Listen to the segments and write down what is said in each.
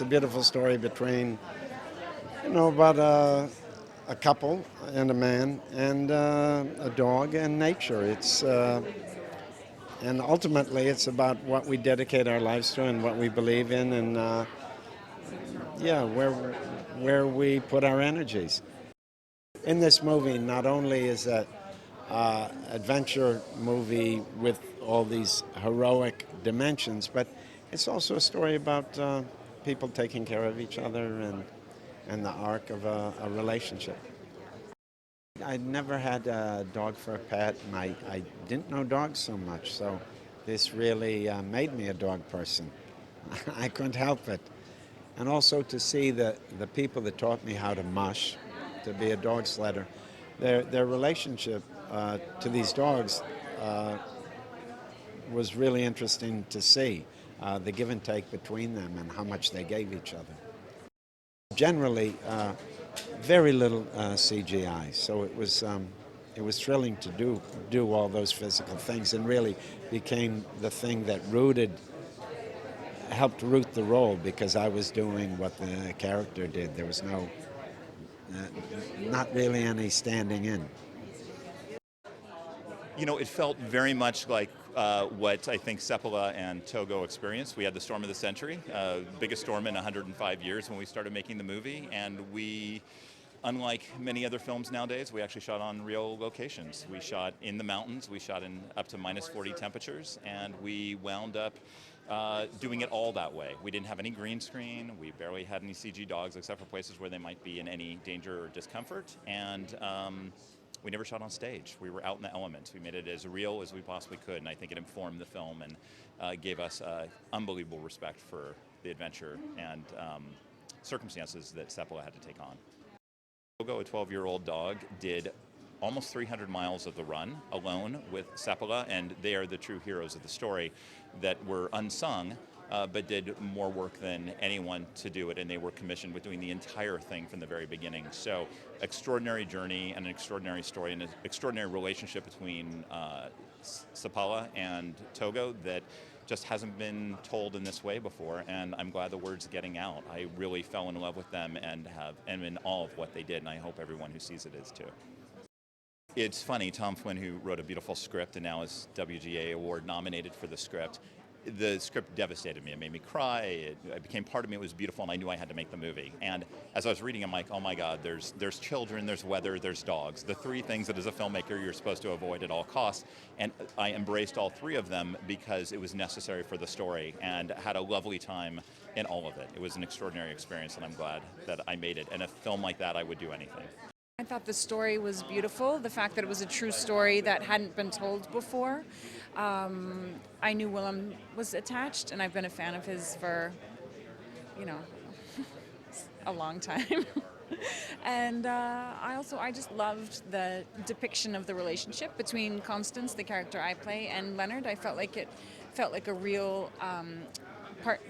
It's a beautiful story between, about a couple and a man and a dog and nature. And ultimately it's about what we dedicate our lives to and what we believe in, and where we put our energies. In this movie, not only is that adventure movie with all these heroic dimensions, but it's also a story about people taking care of each other and the arc of a relationship. I never had a dog for a pet, and I didn't know dogs so much, so this really made me a dog person. I couldn't help it. And also to see the people that taught me how to mush, to be a dog sledder, their relationship to these dogs was really interesting to see, the give and take between them and how much they gave each other. Generally, very little CGI, so it was thrilling to do all those physical things, and really became the thing that helped root the role, because I was doing what the character did. There was not really any standing in. It felt very much like what I think Seppala and Togo experienced. We had the storm of the century, biggest storm in 105 years when we started making the movie, and we, unlike many other films nowadays, we actually shot on real locations. We shot in the mountains, we shot in up to minus 40 temperatures, and we wound up doing it all that way. We didn't have any green screen, we barely had any CG dogs except for places where they might be in any danger or discomfort, and we never shot on stage. We were out in the elements. We made it as real as we possibly could, and I think it informed the film and gave us unbelievable respect for the adventure and circumstances that Seppala had to take on. Togo, a 12-year-old dog, did almost 300 miles of the run alone with Seppala, and they are the true heroes of the story that were unsung, but did more work than anyone to do it, and they were commissioned with doing the entire thing from the very beginning. So, extraordinary journey and an extraordinary story and an extraordinary relationship between Seppala and Togo that just hasn't been told in this way before, and I'm glad the word's getting out. I really fell in love with them and am in awe of what they did, and I hope everyone who sees it is too. It's funny, Tom Flynn, who wrote a beautiful script and now is WGA Award nominated for the script, the script devastated me. It made me cry. It became part of me. It was beautiful, and I knew I had to make the movie. And as I was reading, I'm like, oh my God, there's children, there's weather, there's dogs. The three things that as a filmmaker you're supposed to avoid at all costs. And I embraced all three of them because it was necessary for the story, and had a lovely time in all of it. It was an extraordinary experience, and I'm glad that I made it. And a film like that, I would do anything. I thought the story was beautiful, the fact that it was a true story that hadn't been told before. I knew Willem was attached, and I've been a fan of his for, a long time. And I just loved the depiction of the relationship between Constance, the character I play, and Leonard. I felt like it felt like a real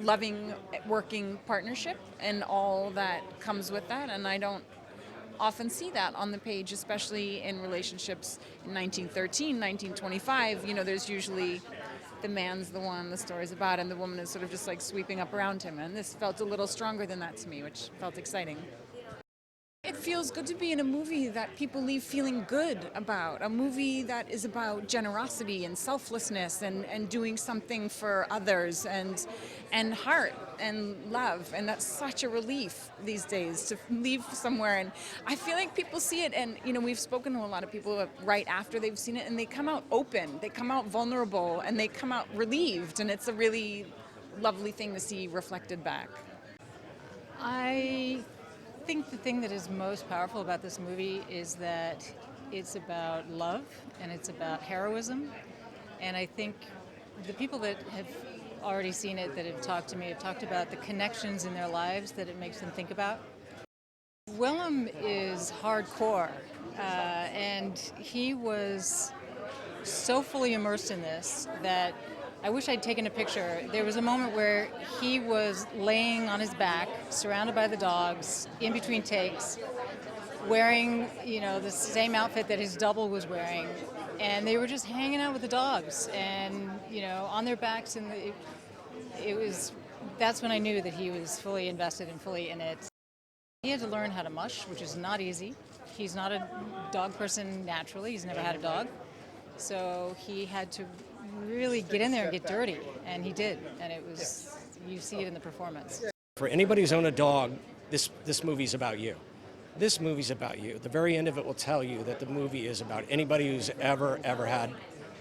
loving, working partnership, and all that comes with that, and I don't often see that on the page, especially in relationships in 1913, 1925. There's usually the man's the one the story's about, and the woman is sort of just like sweeping up around him. And this felt a little stronger than that to me, which felt exciting. It feels good to be in a movie that people leave feeling good about, a movie that is about generosity and selflessness and doing something for others and heart and love. And that's such a relief these days to leave somewhere. And I feel like people see it, and we've spoken to a lot of people right after they've seen it, and they come out open, they come out vulnerable, and they come out relieved. And it's a really lovely thing to see reflected back. I think the thing that is most powerful about this movie is that it's about love and it's about heroism. And I think the people that have already seen it, that have talked to me, have talked about the connections in their lives that it makes them think about. Willem is hardcore, and he was so fully immersed in this that I wish I'd taken a picture. There was a moment where he was laying on his back, surrounded by the dogs, in between takes, wearing, the same outfit that his double was wearing, and they were just hanging out with the dogs, and on their backs, and it was that's when I knew that he was fully invested and fully in it. He had to learn how to mush, which is not easy. He's not a dog person naturally. He's never had a dog. So he had to really get in there and get dirty, and he did. And it was, you see it in the performance. For anybody who's owned a dog, this movie's about you. This movie's about you. The very end of it will tell you that the movie is about anybody who's ever had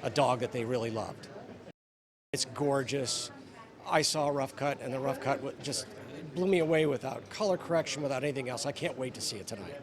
a dog that they really loved. It's gorgeous. I saw a rough cut, and the rough cut just blew me away without color correction, without anything else. I can't wait to see it tonight.